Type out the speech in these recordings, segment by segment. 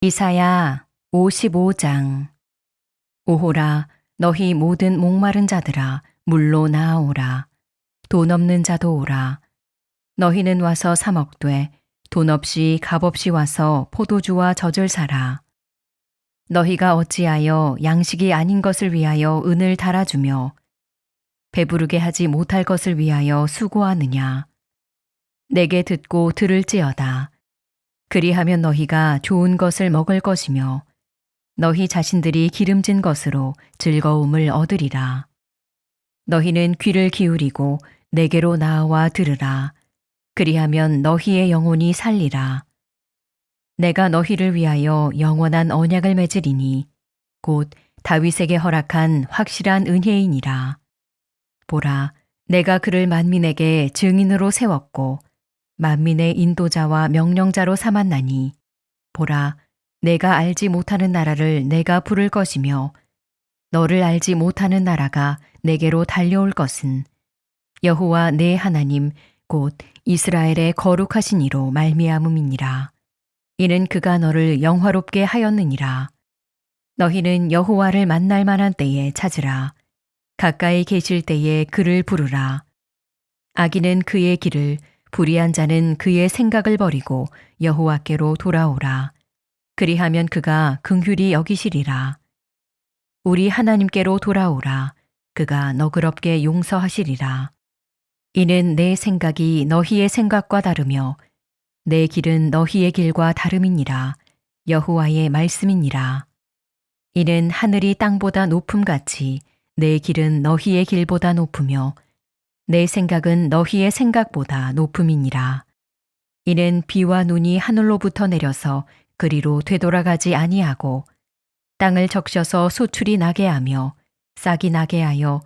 이사야 55장. 오호라, 너희 모든 목마른 자들아 물로 나아오라. 돈 없는 자도 오라. 너희는 와서 사 먹되 돈 없이 값 없이 와서 포도주와 젖을 사라. 너희가 어찌하여 양식이 아닌 것을 위하여 은을 달아주며 배부르게 하지 못할 것을 위하여 수고하느냐. 내게 듣고 들을지어다. 그리하면 너희가 좋은 것을 먹을 것이며 너희 자신들이 기름진 것으로 즐거움을 얻으리라. 너희는 귀를 기울이고 내게로 나아와 들으라. 그리하면 너희의 영혼이 살리라. 내가 너희를 위하여 영원한 언약을 맺으리니 곧 다윗에게 허락한 확실한 은혜이니라. 보라, 내가 그를 만민에게 증인으로 세웠고 만민의 인도자와 명령자로 삼았나니 보라, 내가 알지 못하는 나라를 내가 부를 것이며 너를 알지 못하는 나라가 내게로 달려올 것은 여호와 내 하나님 곧 이스라엘의 거룩하신 이로 말미암음이니라. 이는 그가 너를 영화롭게 하였느니라. 너희는 여호와를 만날 만한 때에 찾으라. 가까이 계실 때에 그를 부르라. 악인은 그의 길을, 불의한 자는 그의 생각을 버리고 여호와께로 돌아오라. 그리하면 그가 긍휼히 여기시리라. 우리 하나님께로 돌아오라. 그가 너그럽게 용서하시리라. 이는 내 생각이 너희의 생각과 다르며 내 길은 너희의 길과 다름이니라. 여호와의 말씀이니라. 이는 하늘이 땅보다 높음같이 내 길은 너희의 길보다 높으며 내 생각은 너희의 생각보다 높음이니라. 이는 비와 눈이 하늘로부터 내려서 그리로 되돌아가지 아니하고 땅을 적셔서 소출이 나게 하며 싹이 나게 하여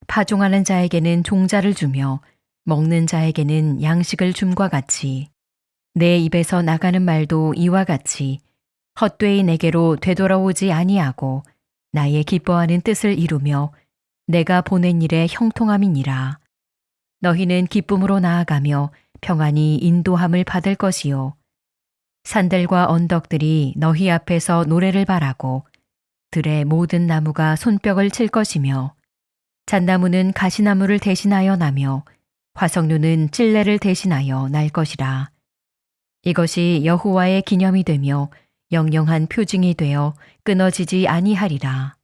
파종하는 자에게는 종자를 주며 먹는 자에게는 양식을 줌과 같이 내 입에서 나가는 말도 이와 같이 헛되이 내게로 되돌아오지 아니하고 나의 기뻐하는 뜻을 이루며 내가 보낸 일에 형통함이니라. 너희는 기쁨으로 나아가며 평안히 인도함을 받을 것이요. 산들과 언덕들이 너희 앞에서 노래를 바라고 들의 모든 나무가 손뼉을 칠 것이며 잣나무는 가시나무를 대신하여 나며 화석류는 찔레를 대신하여 날 것이라. 이것이 여호와의 기념이 되며 영영한 표징이 되어 끊어지지 아니하리라.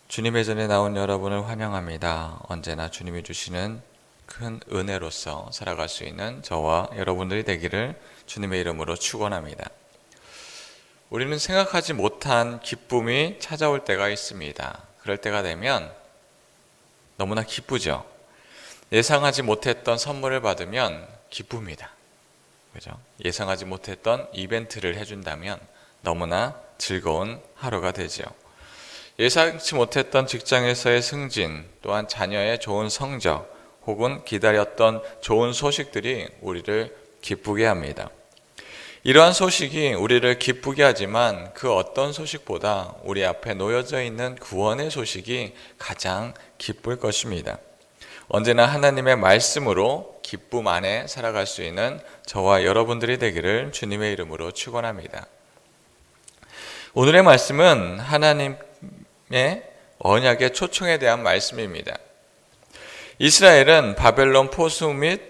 주님의 전에 나온 여러분을 환영합니다. 언제나 주님이 주시는 큰 은혜로서 살아갈 수 있는 저와 여러분들이 되기를 주님의 이름으로 축원합니다. 우리는 생각하지 못한 기쁨이 찾아올 때가 있습니다. 그럴 때가 되면 너무나 기쁘죠. 예상하지 못했던 선물을 받으면 기쁩니다. 그죠? 예상하지 못했던 이벤트를 해준다면 너무나 즐거운 하루가 되죠. 예상치 못했던 직장에서의 승진, 또한 자녀의 좋은 성적, 혹은 기다렸던 좋은 소식들이 우리를 기쁘게 합니다. 이러한 소식이 우리를 기쁘게 하지만 그 어떤 소식보다 우리 앞에 놓여져 있는 구원의 소식이 가장 기쁠 것입니다. 언제나 하나님의 말씀으로 기쁨 안에 살아갈 수 있는 저와 여러분들이 되기를 주님의 이름으로 축원합니다. 오늘의 말씀은 하나님의 언약의 초청에 대한 말씀입니다. 이스라엘은 바벨론 포수 및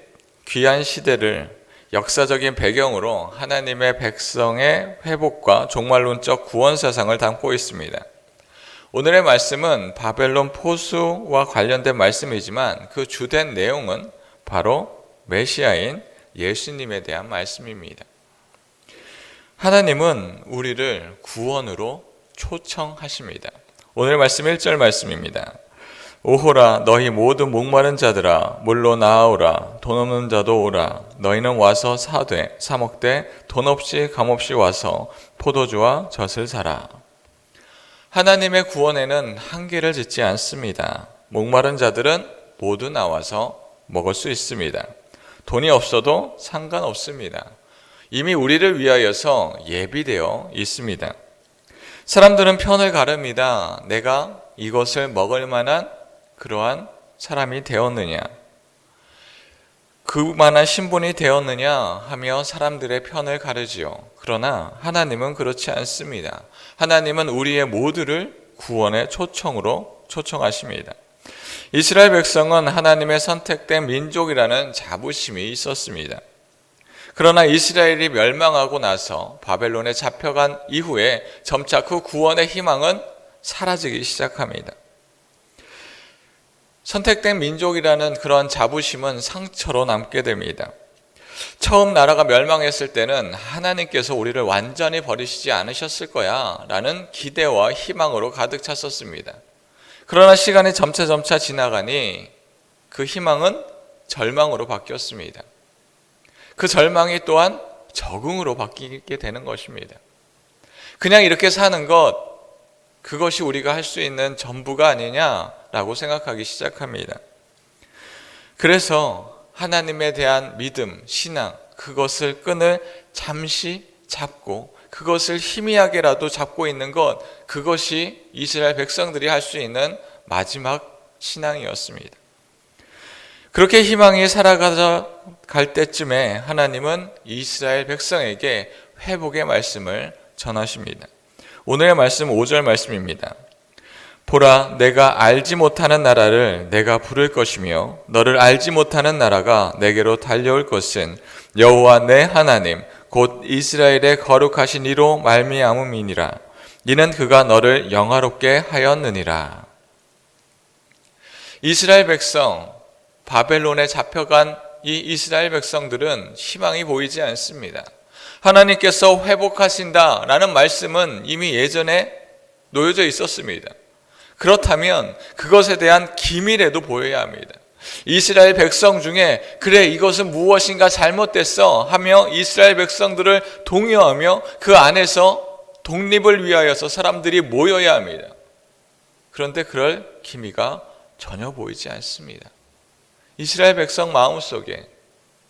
귀환 시대를 역사적인 배경으로 하나님의 백성의 회복과 종말론적 구원 사상을 담고 있습니다. 오늘의 말씀은 바벨론 포수와 관련된 말씀이지만 그 주된 내용은 바로 메시아인 예수님에 대한 말씀입니다. 하나님은 우리를 구원으로 초청하십니다. 오늘 말씀 1절 말씀입니다. 오호라, 너희 모든 목마른 자들아 물로 나아오라. 돈 없는 자도 오라. 너희는 와서 사 먹되 돈 없이 감 없이 와서 포도주와 젖을 사라. 하나님의 구원에는 한계를 짓지 않습니다. 목마른 자들은 모두 나와서 먹을 수 있습니다. 돈이 없어도 상관없습니다. 이미 우리를 위하여서 예비되어 있습니다. 사람들은 편을 가릅니다. 내가 이것을 먹을 만한 그러한 사람이 되었느냐. 그만한 신분이 되었느냐 하며 사람들의 편을 가르지요. 그러나 하나님은 그렇지 않습니다. 하나님은 우리의 모두를 구원의 초청으로 초청하십니다. 이스라엘 백성은 하나님의 선택된 민족이라는 자부심이 있었습니다. 그러나 이스라엘이 멸망하고 나서 바벨론에 잡혀간 이후에 점차 그 구원의 희망은 사라지기 시작합니다. 선택된 민족이라는 그런 자부심은 상처로 남게 됩니다. 처음 나라가 멸망했을 때는 하나님께서 우리를 완전히 버리시지 않으셨을 거야 라는 기대와 희망으로 가득 찼었습니다. 그러나 시간이 점차 지나가니 그 희망은 절망으로 바뀌었습니다. 그 절망이 또한 적응으로 바뀌게 되는 것입니다. 그냥 이렇게 사는 것, 그것이 우리가 할 수 있는 전부가 아니냐라고 생각하기 시작합니다. 그래서 하나님에 대한 믿음, 신앙, 그것을 끈을 잠시 잡고 그것을 희미하게라도 잡고 있는 것, 그것이 이스라엘 백성들이 할 수 있는 마지막 신앙이었습니다. 그렇게 희망이 살아갈 때쯤에 하나님은 이스라엘 백성에게 회복의 말씀을 전하십니다. 오늘의 말씀 5절 말씀입니다. 보라, 내가 알지 못하는 나라를 내가 부를 것이며 너를 알지 못하는 나라가 내게로 달려올 것은 여호와 내 하나님 곧 이스라엘의 거룩하신 이로 말미암음이니라. 이는 그가 너를 영화롭게 하였느니라. 이스라엘 백성, 바벨론에 잡혀간 이 이스라엘 백성들은 희망이 보이지 않습니다. 하나님께서 회복하신다라는 말씀은 이미 예전에 놓여져 있었습니다. 그렇다면 그것에 대한 기밀에도 보여야 합니다. 이스라엘 백성 중에 그래 이것은 무엇인가 잘못됐어 하며 이스라엘 백성들을 동요하며 그 안에서 독립을 위하여서 사람들이 모여야 합니다. 그런데 그럴 기미가 전혀 보이지 않습니다. 이스라엘 백성 마음속에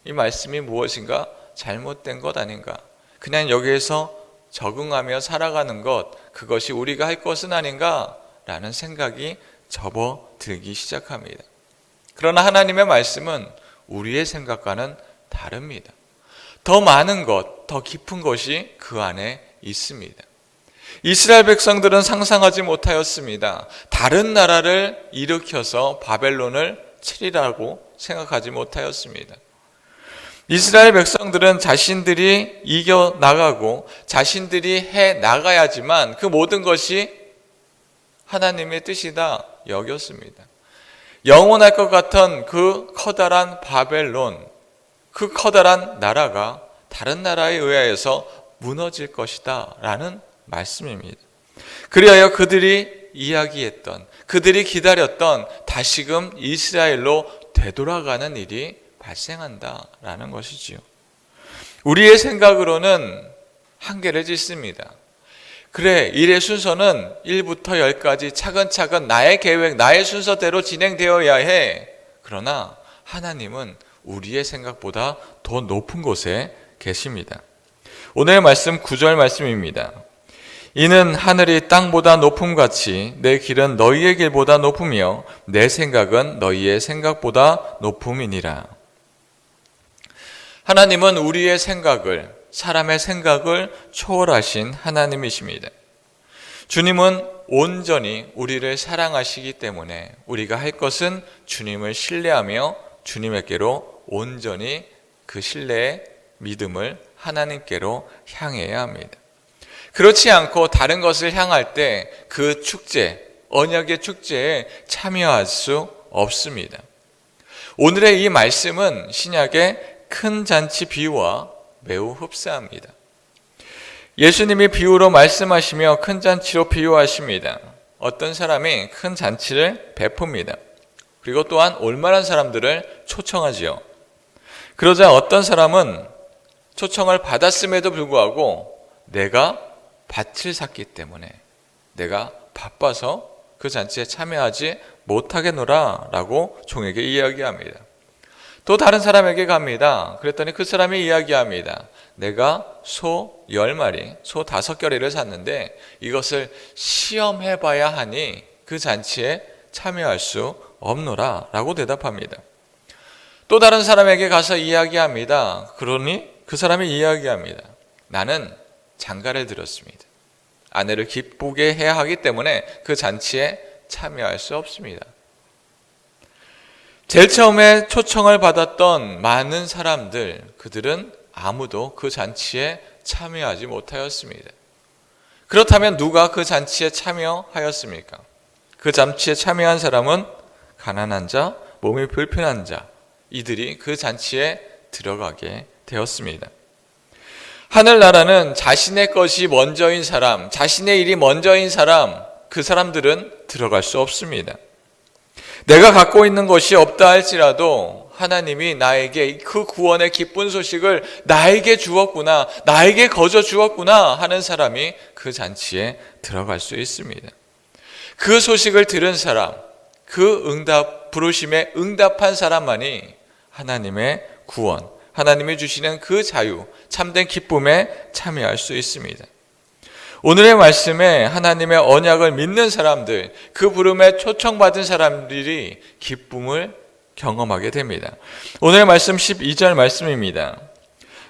이 말씀이 무엇인가 잘못된 것 아닌가, 그냥 여기에서 적응하며 살아가는 것, 그것이 우리가 할 것은 아닌가 라는 생각이 접어들기 시작합니다. 그러나 하나님의 말씀은 우리의 생각과는 다릅니다. 더 많은 것, 더 깊은 것이 그 안에 있습니다. 이스라엘 백성들은 상상하지 못하였습니다. 다른 나라를 일으켜서 바벨론을 치리라고 생각하지 못하였습니다. 이스라엘 백성들은 자신들이 이겨나가고 자신들이 해나가야지만 그 모든 것이 하나님의 뜻이다 여겼습니다. 영원할 것 같은 그 커다란 바벨론, 그 커다란 나라가 다른 나라에 의하여서 무너질 것이다 라는 말씀입니다. 그리하여 그들이 이야기했던, 그들이 기다렸던 다시금 이스라엘로 되돌아가는 일이 발생한다라는 것이지요. 우리의 생각으로는 한계를 짓습니다. 그래, 일의 순서는 1부터 10까지 차근차근 나의 계획, 나의 순서대로 진행되어야 해. 그러나 하나님은 우리의 생각보다 더 높은 곳에 계십니다. 오늘의 말씀 9절 말씀입니다. 이는 하늘이 땅보다 높음같이 내 길은 너희의 길보다 높으며 내 생각은 너희의 생각보다 높음이니라. 하나님은 우리의 생각을, 사람의 생각을 초월하신 하나님이십니다. 주님은 온전히 우리를 사랑하시기 때문에 우리가 할 것은 주님을 신뢰하며 주님에게로 온전히 그 신뢰의 믿음을 하나님께로 향해야 합니다. 그렇지 않고 다른 것을 향할 때 그 축제, 언약의 축제에 참여할 수 없습니다. 오늘의 이 말씀은 신약의 큰 잔치 비유와 매우 흡사합니다. 예수님이 비유로 말씀하시며 큰 잔치로 비유하십니다. 어떤 사람이 큰 잔치를 베풉니다. 그리고 또한 올만한 사람들을 초청하지요. 그러자 어떤 사람은 초청을 받았음에도 불구하고 내가 밭을 샀기 때문에 내가 바빠서 그 잔치에 참여하지 못하겠노라 라고 종에게 이야기합니다. 또 다른 사람에게 갑니다. 그랬더니 그 사람이 이야기합니다. 내가 소 10마리, 소 5결의를 샀는데 이것을 시험해봐야 하니 그 잔치에 참여할 수 없노라 라고 대답합니다. 또 다른 사람에게 가서 이야기합니다. 그러니 그 사람이 이야기합니다. 나는 장가를 들었습니다. 아내를 기쁘게 해야 하기 때문에 그 잔치에 참여할 수 없습니다. 제일 처음에 초청을 받았던 많은 사람들, 그들은 아무도 그 잔치에 참여하지 못하였습니다. 그렇다면 누가 그 잔치에 참여하였습니까? 그 잔치에 참여한 사람은 가난한 자, 몸이 불편한 자, 이들이 그 잔치에 들어가게 되었습니다. 하늘나라는 자신의 것이 먼저인 사람, 자신의 일이 먼저인 사람, 그 사람들은 들어갈 수 없습니다. 내가 갖고 있는 것이 없다 할지라도 하나님이 나에게 그 구원의 기쁜 소식을 나에게 주었구나, 나에게 거저 주었구나 하는 사람이 그 잔치에 들어갈 수 있습니다. 그 소식을 들은 사람, 그 부르심에 응답한 사람만이 하나님의 구원, 하나님이 주시는 그 자유, 참된 기쁨에 참여할 수 있습니다. 오늘의 말씀에 하나님의 언약을 믿는 사람들, 그 부름에 초청받은 사람들이 기쁨을 경험하게 됩니다. 오늘의 말씀 12절 말씀입니다.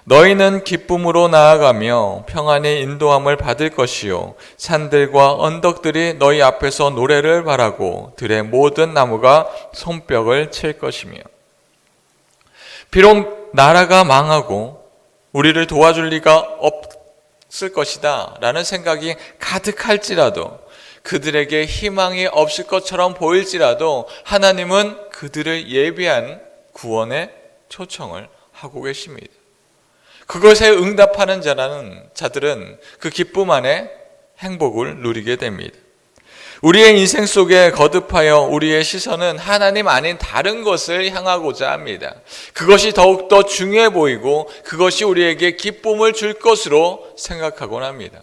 너희는 기쁨으로 나아가며 평안의 인도함을 받을 것이요 산들과 언덕들이 너희 앞에서 노래를 바라고 들의 모든 나무가 손뼉을 칠 것이며. 비록 나라가 망하고 우리를 도와줄 리가 없을 것이다 라는 생각이 가득할지라도, 그들에게 희망이 없을 것처럼 보일지라도 하나님은 그들을 예비한 구원의 초청을 하고 계십니다. 그것에 응답하는 자들은 그 기쁨 안에 행복을 누리게 됩니다. 우리의 인생 속에 거듭하여 우리의 시선은 하나님 아닌 다른 것을 향하고자 합니다. 그것이 더욱더 중요해 보이고 그것이 우리에게 기쁨을 줄 것으로 생각하곤 합니다.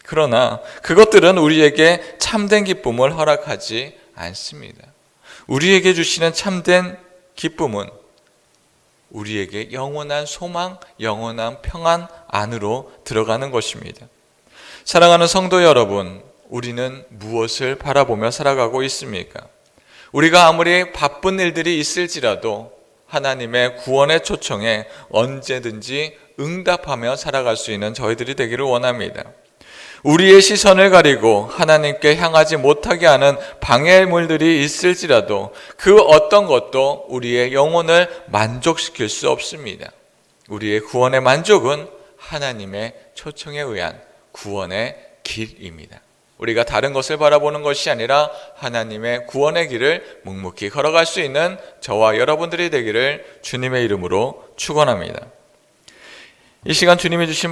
그러나 그것들은 우리에게 참된 기쁨을 허락하지 않습니다. 우리에게 주시는 참된 기쁨은 우리에게 영원한 소망, 영원한 평안 안으로 들어가는 것입니다. 사랑하는 성도 여러분, 우리는 무엇을 바라보며 살아가고 있습니까? 우리가 아무리 바쁜 일들이 있을지라도 하나님의 구원의 초청에 언제든지 응답하며 살아갈 수 있는 저희들이 되기를 원합니다. 우리의 시선을 가리고 하나님께 향하지 못하게 하는 방해물들이 있을지라도 그 어떤 것도 우리의 영혼을 만족시킬 수 없습니다. 우리의 구원의 만족은 하나님의 초청에 의한 구원의 길입니다. 우리가 다른 것을 바라보는 것이 아니라 하나님의 구원의 길을 묵묵히 걸어갈 수 있는 저와 여러분들이 되기를 주님의 이름으로 축원합니다. 이 시간 주님이 주신